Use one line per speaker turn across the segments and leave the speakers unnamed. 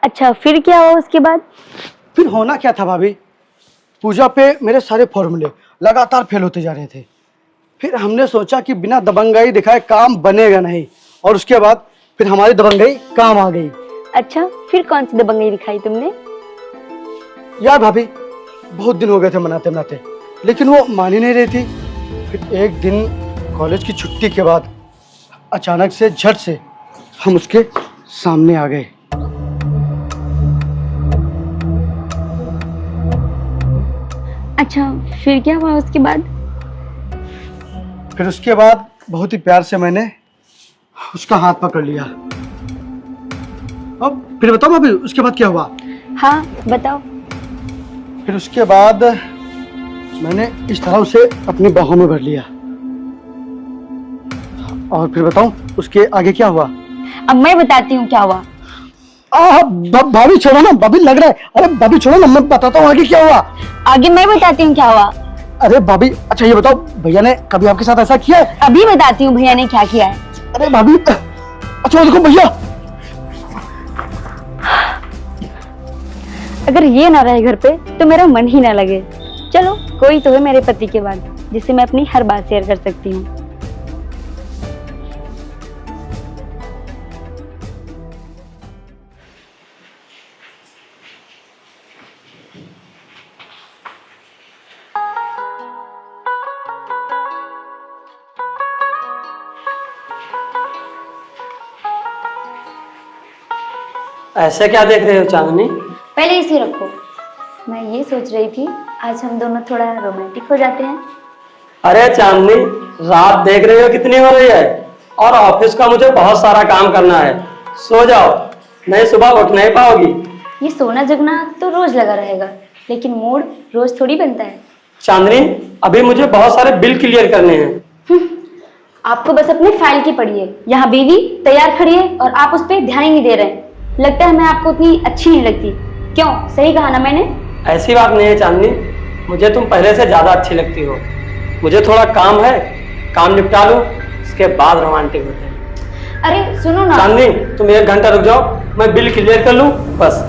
अच्छा, फिर क्या हुआ उसके बाद?
फिर होना क्या था भाभी, पूजा पे मेरे सारे फॉर्मूले लगातार फेल होते जा रहे थे। फिर हमने सोचा कि बिना दबंगाई दिखाए काम बनेगा नहीं, और उसके बाद फिर हमारी दबंगाई काम आ गई।
अच्छा, फिर कौन सी दबंगई दिखाई तुमने?
यार भाभी, बहुत दिन हो गए थे मनाते मनाते, लेकिन वो मान ही नहीं रही थी। फिर एक दिन कॉलेज की छुट्टी के बाद अचानक से झट से हम उसके सामने आ गए।
अच्छा, फिर क्या हुआ उसके बाद?
फिर उसके बाद बहुत ही प्यार से मैंने उसका हाथ पकड़ लिया। अब फिर बताओ भाभी, उसके बाद क्या हुआ?
हाँ बताओ।
फिर उसके बाद मैंने इस तरह उसे अपनी बाहों में भर लिया। और फिर बताऊं उसके आगे क्या हुआ?
अब मैं बताती हूँ क्या हुआ।
भाभी छोड़ो ना, भाभी लग रहा है। अरे भाभी छोड़ो ना, मैं बताता हूँ आगे क्या हुआ।
आगे मैं बताती हूँ क्या हुआ।
अरे भाभी, अच्छा ये बताओ, भैया ने कभी आपके साथ ऐसा किया है?
अभी बताती हूँ भैया ने क्या किया है।
अरे भाभी, अच्छा देखो भैया,
अगर ये ना रहे घर पे तो मेरा मन ही ना लगे। चलो, कोई तो है मेरे पति के बाद जिससे मैं अपनी हर बात शेयर कर सकती हूँ।
ऐसे क्या देख रहे हो चांदनी?
पहले इसे रखो। मैं ये सोच रही थी आज हम दोनों थोड़ा रोमांटिक हो जाते हैं।
अरे चांदनी, रात देख रहे हो कितनी हो रही है, और ऑफिस का मुझे बहुत सारा काम करना है। सो जाओ, नहीं सुबह उठ नहीं पाओगी।
ये सोना जगना तो रोज लगा रहेगा, लेकिन मूड रोज थोड़ी बनता है।
चांदनी, अभी मुझे बहुत सारे बिल क्लियर करने हैं।
आपको बस अपनी फाइल की पड़ी है। यहाँ बीवी तैयार खड़ी है और आप उस पर ध्यान ही नहीं दे रहे हैं। लगता है मैं आपको उतनी अच्छी नहीं लगती। क्यों, सही कहा ना मैंने?
ऐसी बात नहीं है चांदनी, मुझे तुम पहले से ज्यादा अच्छी लगती हो। मुझे थोड़ा काम है, काम निपटा लूं, उसके बाद रोमांटिक होते हैं।
अरे सुनो ना
चांदनी, तुम 1 घंटा रुक जाओ, मैं बिल क्लियर कर लूं बस।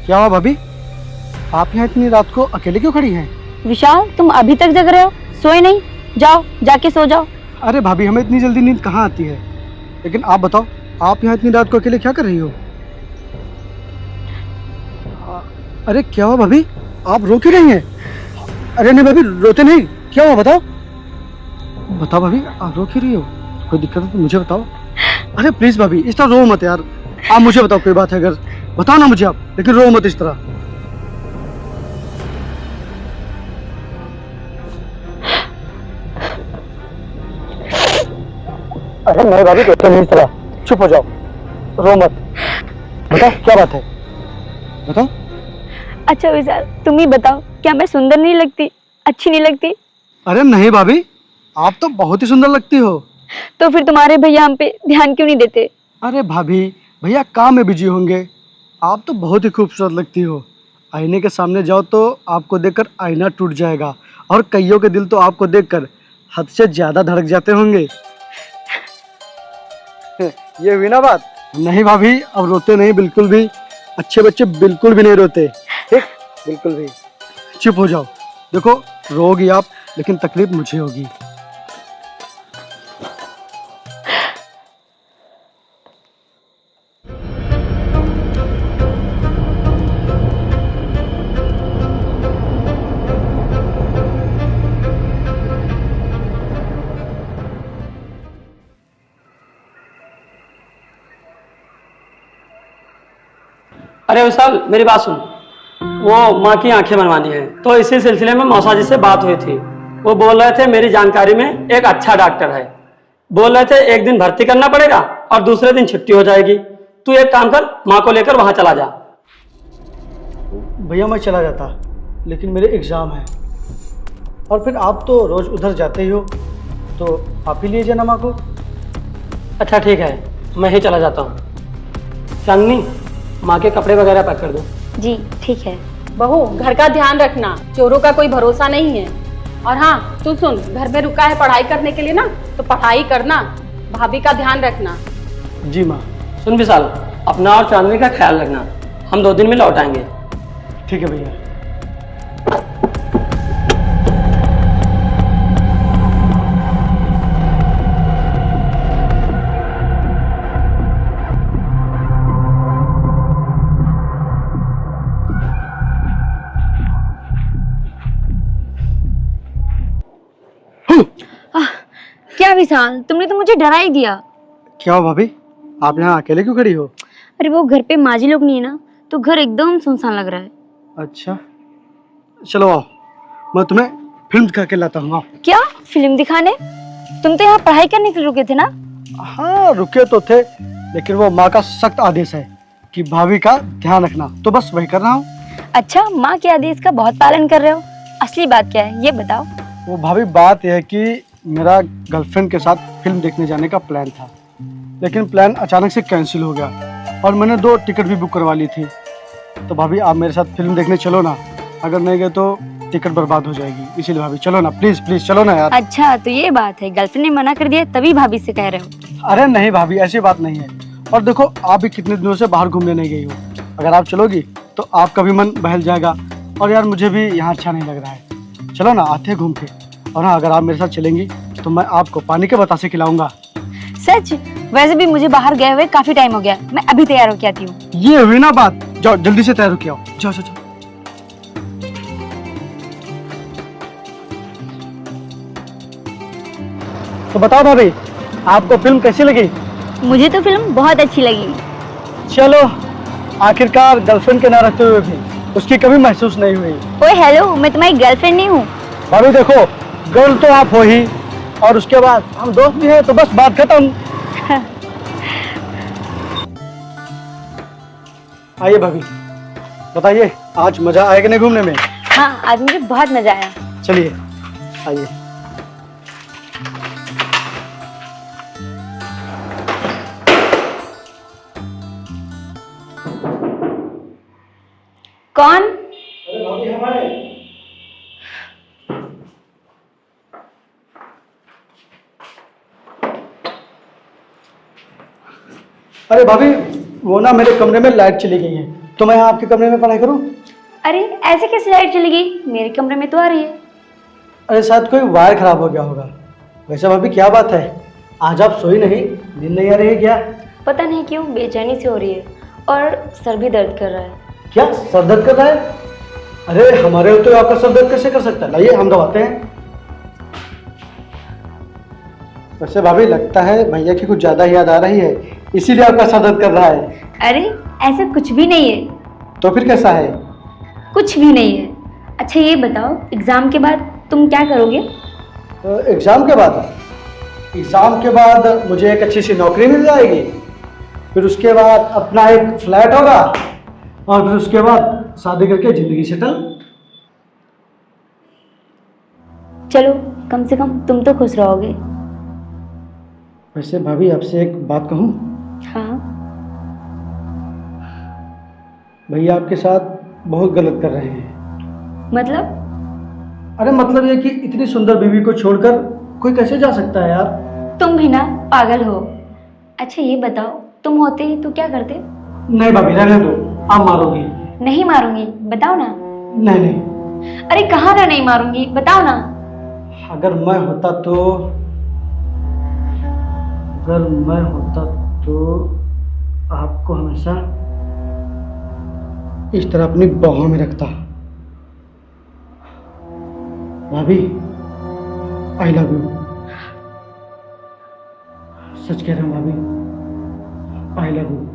क्या हुआ भाभी, आप यहाँ इतनी रात को अकेले क्यों खड़ी हैं?
विशाल, तुम अभी तक जग रहे हो, सोए नहीं? जाओ, जाके सो जाओ।
अरे भाभी, हमें इतनी जल्दी नींद कहाँ आती है। लेकिन आप बताओ, आप यहाँ इतनी रात को अकेले क्या कर रही हो? अरे क्या हुआ भाभी, आप रो क्यों रही हैं? अरे नहीं भाभी, रोते नहीं, क्या हुआ बताओ। बताओ भाभी, आप रो क्यों रही हो? कोई दिक्कत है तो मुझे बताओ। अरे प्लीज भाभी, इस तरह रो मत यार। आप मुझे बताओ, कोई बात है अगर, बताओ ना मुझे आप, लेकिन रो मत इस तरह। अरे नहीं भाभी, रोते नहीं इस तरह, चुप हो जाओ, रो मत। बताओ क्या बात है, बताओ।
अच्छा विशाल, तुम ही बताओ, क्या मैं सुंदर नहीं लगती, अच्छी नहीं लगती?
अरे नहीं भाभी, आप तो बहुत ही सुंदर लगती हो।
तो फिर तुम्हारे भैया हम पे ध्यान क्यों नहीं देते?
अरे भाभी, भैया काम में बिजी होंगे। आप तो बहुत ही खूबसूरत लगती हो। आईने के सामने जाओ तो आपको देखकर आईना टूट जाएगा, और कईयों के दिल तो आपको देखकर हद से ज्यादा धड़क जाते होंगे। ये हुई ना बात। नहीं भाभी, अब रोते नहीं बिल्कुल भी। अच्छे बच्चे बिल्कुल भी नहीं रोते, ठीक? बिल्कुल भी। चुप हो जाओ। देखो, रोगी आप, लेकिन तकलीफ मुझे होगी।
अरे विशाल, मेरी बात सुन। वो माँ की आंखें बनवानी है, तो इसी सिलसिले में मौसा जी से बात हुई थी। वो बोल रहे थे मेरी जानकारी में एक अच्छा डॉक्टर है। बोल रहे थे एक दिन भर्ती करना पड़ेगा और दूसरे दिन छुट्टी हो जाएगी। तू एक काम कर, माँ को लेकर वहां चला जा।
भैया मैं चला जाता, लेकिन मेरे एग्ज़ाम है। और फिर आप तो रोज़ उधर जाते ही हो, तो आप ही ले जाना माँ को।
अच्छा ठीक है, मैं ही चला जाता हूँ। चांदनी, माँ के कपड़े वगैरह पैक कर दो।
जी ठीक है।
बहू घर का ध्यान रखना, चोरों का कोई भरोसा नहीं है। और हाँ तू सुन, घर में रुका है पढ़ाई करने के लिए ना, तो पढ़ाई करना, भाभी का ध्यान रखना।
जी माँ।
सुन विशाल, अपना और चांदनी का ख्याल रखना, हम 2 दिन में लौट आएंगे।
ठीक है भैया।
क्या विशाल, तुमने तो मुझे डरा ही दिया।
क्या हो भाभी, आप यहाँ अकेले क्यों खड़ी हो?
अरे वो घर पे माजी लोग नहीं है ना, तो घर एकदम सुनसान लग रहा है।
अच्छा चलो आओ, मैं तुम्हें फिल्म दिखा के लाता हूँ। आओ।
क्या फिल्म दिखाने? तुम तो यहाँ पढ़ाई करने के लिए रुके थे ना?
हाँ रुके तो थे, लेकिन वो माँ का सख्त आदेश है कि भाभी का ध्यान रखना, तो बस वही कर रहा हूँ।
अच्छा, माँ के आदेश का बहुत पालन कर रहे हो। असली बात क्या है ये बताओ।
वो भाभी बात यह है कि मेरा गर्लफ्रेंड के साथ फिल्म देखने जाने का प्लान था, लेकिन प्लान अचानक से कैंसिल हो गया और मैंने 2 टिकट भी बुक करवा ली थी। तो भाभी आप मेरे साथ फिल्म देखने चलो ना, अगर नहीं गए तो टिकट बर्बाद हो जाएगी, इसीलिए भाभी चलो ना, प्लीज प्लीज चलो ना यार।
अच्छा तो ये बात है, गर्लफ्रेंड ने मना कर दिया तभी भाभी से कह रहे हो?
अरे नहीं भाभी, ऐसी बात नहीं है। और देखो आप भी कितने दिनों से बाहर घूमने नहीं गई हो, अगर आप चलोगी तो आपका भी मन बहल जाएगा, और यार मुझे भी यहाँ अच्छा नहीं लग रहा है। चलो ना, आते हैं घूम के। और हाँ, अगर आप मेरे साथ चलेंगी तो मैं आपको पानी के बतासे खिलाऊंगा।
सच? वैसे भी मुझे बाहर गए हुए काफी टाइम हो गया, मैं अभी तैयार होके आती हूँ।
ये हुई ना बात, जाओ जल्दी से तैयार होके आओ, जाओ जाओ जाओ। तो बताओ भाभी, आपको फिल्म कैसी लगी?
मुझे तो फिल्म बहुत अच्छी लगी।
चलो, आखिरकार गर्लफ्रेंड के ना रहते हुए भी उसकी कभी महसूस नहीं हुई।
ओए हेलो, मैं तुम्हारी गर्लफ्रेंड नहीं हूँ।
भाभी देखो, गर्ल तो आप हो ही, और उसके बाद हम दोस्त भी हैं, तो बस बात खत्म। आइए भाभी, बताइए आज मजा आया कि नहीं घूमने में?
हाँ आज मुझे बहुत मजा आया।
चलिए आइए।
कौन?
अरे भाभी हमारे। अरे भाभी, वो ना मेरे कमरे में लाइट चली गई है, तो मैं यहाँ आपके कमरे में पढ़ाई करूँ?
अरे ऐसे कैसे लाइट चली गई? मेरे कमरे में तो आ रही है।
अरे शायद कोई वायर खराब हो गया होगा। वैसे भाभी क्या बात है, आज आप सोई नहीं, नींद नहीं आ रही है क्या?
पता नहीं क्यों बेचैनी सी हो रही है और सर भी दर्द कर रहा है।
क्या सर दर्द कर रहा है? अरे हमारे होते हुए आपका सर दर्द कैसे कर सकता है? लाइए हम दबाते हैं। वैसे भाभी लगता है भैया की कुछ ज्यादा याद आ रही है, इसीलिए आपका सर दर्द कर रहा है।
अरे ऐसा कुछ भी नहीं है।
तो फिर कैसा है?
कुछ भी नहीं है। अच्छा ये बताओ, एग्जाम के बाद तुम क्या करोगे?
एग्जाम के बाद? एग्जाम के बाद मुझे एक अच्छी सी नौकरी मिल जाएगी, फिर उसके बाद अपना एक फ्लैट होगा, और फिर उसके बाद शादी करके जिंदगी सेटल।
चलो कम से कम तुम तो खुश रहोगे।
वैसे भाभी आपसे एक बात कहूँ?
हाँ।
भैया आपके साथ बहुत गलत कर रहे हैं।
मतलब?
अरे मतलब ये कि इतनी सुंदर बीवी को छोड़कर कोई कैसे जा सकता है यार?
तुम भी ना पागल हो। अच्छा ये बताओ, तुम होते तो क्या करते?
नहीं भाभी रहने दो, आप मारोगी।
नहीं मारूंगी, बताओ ना।
नहीं नहीं।
अरे कहाँ ना नहीं मारूंगी, बताओ ना।
अगर मैं होता तो आपको हमेशा इस तरह अपनी बाहों में रखता। भाभी आई लव यू। सच कह रहा हूँ भाभी, आई लव यू।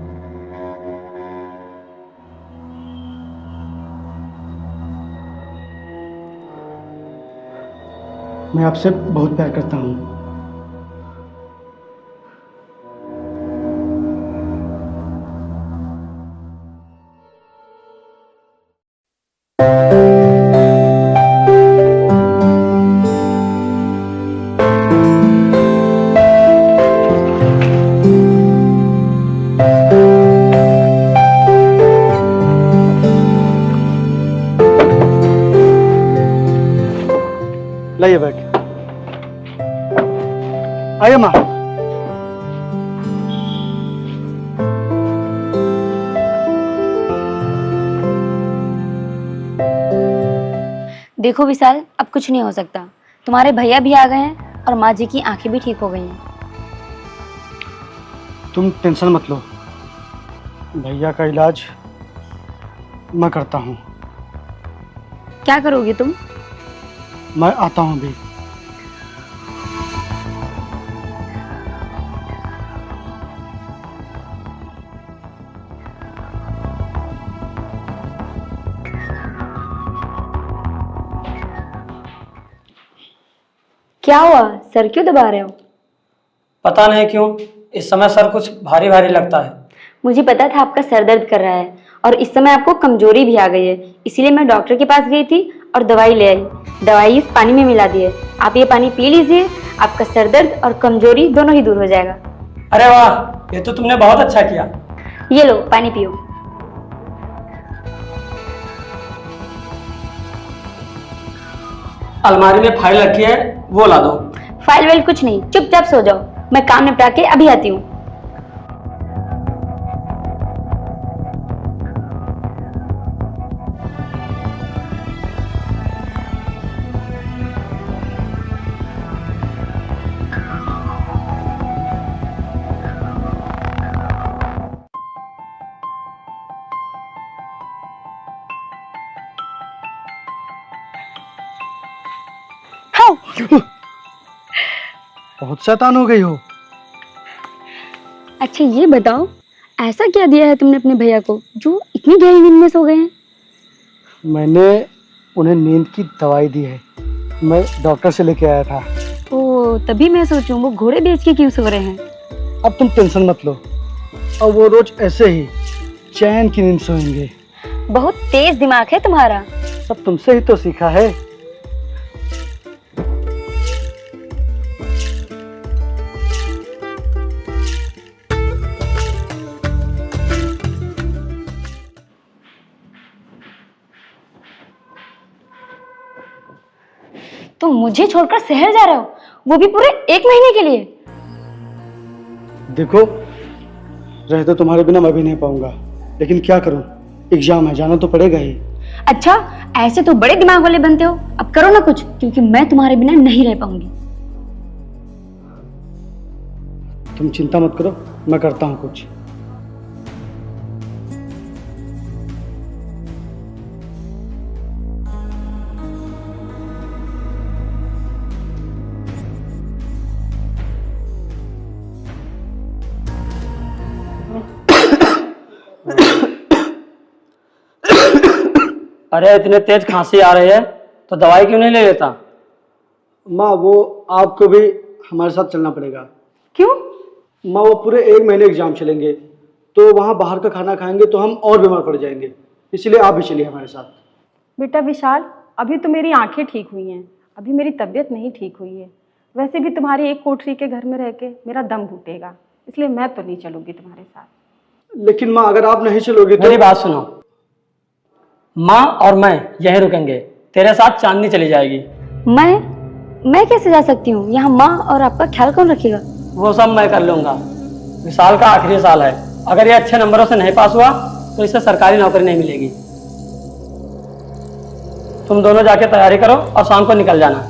मैं आपसे बहुत प्यार करता हूँ। आइए माँ।
देखो विशाल, अब कुछ नहीं हो सकता। तुम्हारे भैया भी आ गए हैं और माँ जी की आंखें भी ठीक हो गई हैं।
तुम टेंशन मत लो, भैया का इलाज मैं करता हूँ।
क्या करोगे तुम?
मैं आता हूँ अभी।
क्या हुआ, सर क्यों दबा रहे हो?
पता नहीं क्यों इस समय सर कुछ भारी भारी लगता है।
मुझे पता था आपका सर दर्द कर रहा है और इस समय आपको कमजोरी भी आ गई है, इसीलिए मैं डॉक्टर के पास गई थी और दवाई ले आई। दवाई इस पानी में मिला दी है, आप ये पानी पी लीजिए, आपका सर दर्द और कमजोरी दोनों ही दूर हो जाएगा।
अरे वाह, ये तो तुमने बहुत अच्छा किया।
ये लो पानी पियो।
अलमारी में फाइल रखी है, वो ला दो।
फाइल वाइल कुछ नहीं, चुपचाप सो जाओ, मैं काम निपटा के अभी आती हूँ।
बहुत शैतान हो गई हो।
अच्छा ये बताओ, ऐसा क्या दिया है तुमने अपने भैया को जो इतनी गहरी नींद में सो गए हैं?
मैंने उन्हें नींद की दवाई दी है, मैं डॉक्टर से लेके आया था।
ओ, तभी मैं सोचूं वो घोड़े बेच के क्यों सो रहे हैं।
अब तुम टेंशन मत लो, अब वो रोज ऐसे ही चैन की नींद सोएंगे।
बहुत तेज दिमाग है तुम्हारा।
सब तुमसे ही तो सीखा है।
तुम मुझे छोड़कर शहर जा रहे हो, वो भी पूरे 1 महीने के लिए?
देखो, रह तो तुम्हारे बिना मैं भी नहीं पाऊंगा, लेकिन क्या करूं, एग्जाम है, जाना तो पड़ेगा ही।
अच्छा, ऐसे तो बड़े दिमाग वाले बनते हो, अब करो ना कुछ, क्योंकि मैं तुम्हारे बिना नहीं रह पाऊंगी।
तुम चिंता मत करो, मैं करता हूं कुछ।
अरे इतने तेज खांसी आ रही है तो दवाई क्यों नहीं ले लेता?
माँ, वो आपको भी हमारे साथ चलना पड़ेगा।
क्यों?
माँ, वो पूरे 1 महीने एग्जाम चलेंगे, तो वहाँ बाहर का खाना खाएंगे तो हम और बीमार पड़ जाएंगे, इसलिए आप भी चलिए हमारे साथ।
बेटा विशाल, अभी तो मेरी आंखें ठीक हुई हैं, अभी मेरी तबीयत नहीं ठीक हुई है। वैसे भी तुम्हारी एक कोठरी के घर में रह के मेरा दम घुटेगा, इसलिए मैं तो नहीं चलूंगी तुम्हारे साथ।
लेकिन माँ, अगर आप नहीं चलोगे तो।
मेरी बात सुनो, माँ और मैं यहीं रुकेंगे, तेरे साथ चांदनी चली जाएगी।
मैं कैसे जा सकती हूँ? यहाँ माँ और आपका ख्याल कौन रखेगा?
वो सब मैं कर लूंगा। विशाल का आखिरी साल है, अगर ये अच्छे नंबरों से नहीं पास हुआ तो इसे सरकारी नौकरी नहीं मिलेगी। तुम दोनों जाके तैयारी करो और शाम को निकल जाना।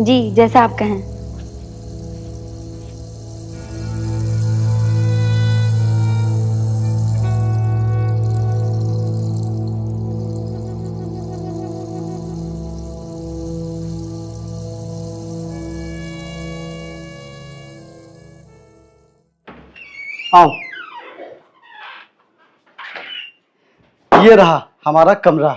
जी, जैसा आप कहें।
आओ, ये रहा हमारा कमरा।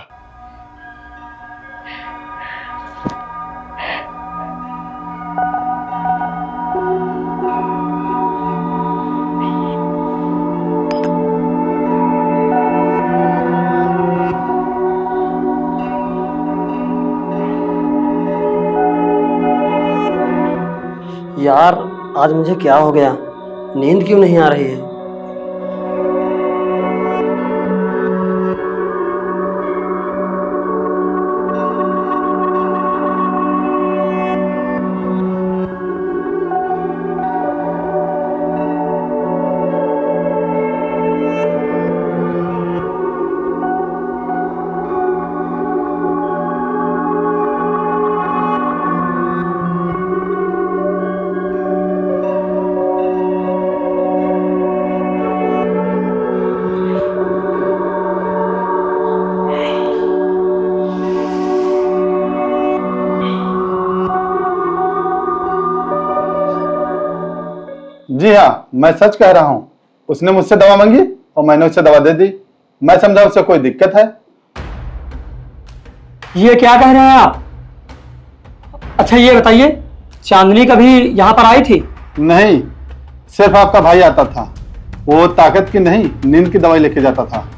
यार, आज मुझे क्या हो गया, नींद क्यों नहीं आ रही है?
भैया, मैं सच कह रहा हूँ। उसने मुझसे दवा मांगी और मैंने उसे दवा दे दी। मैं समझा उसे कोई दिक्कत है।
ये क्या कह रहे हैं आप? अच्छा ये बताइए, चांदनी कभी यहाँ पर आई थी?
नहीं, सिर्फ आपका भाई आता था। वो ताकत की नहीं, नींद की दवाई लेके जाता था।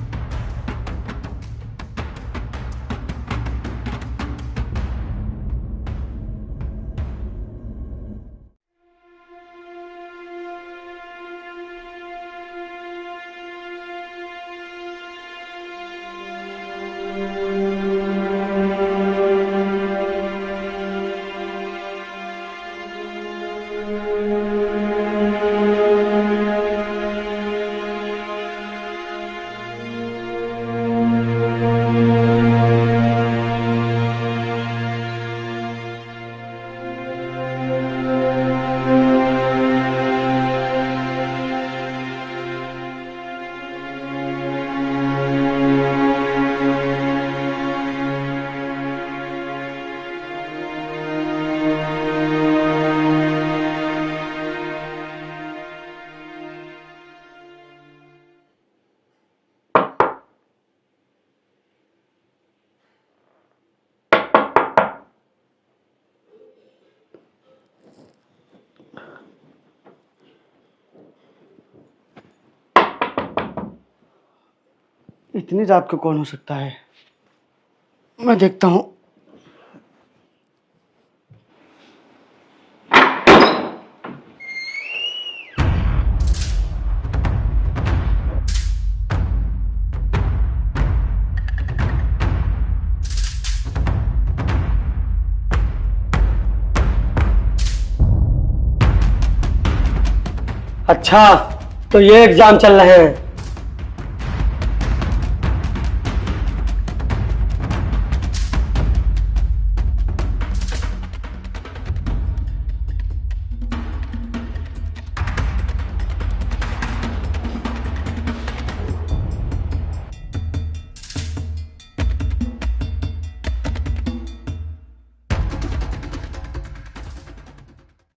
इतनी रात को कौन हो सकता है? मैं देखता हूँ।
अच्छा, तो ये एग्जाम चल रहे हैं।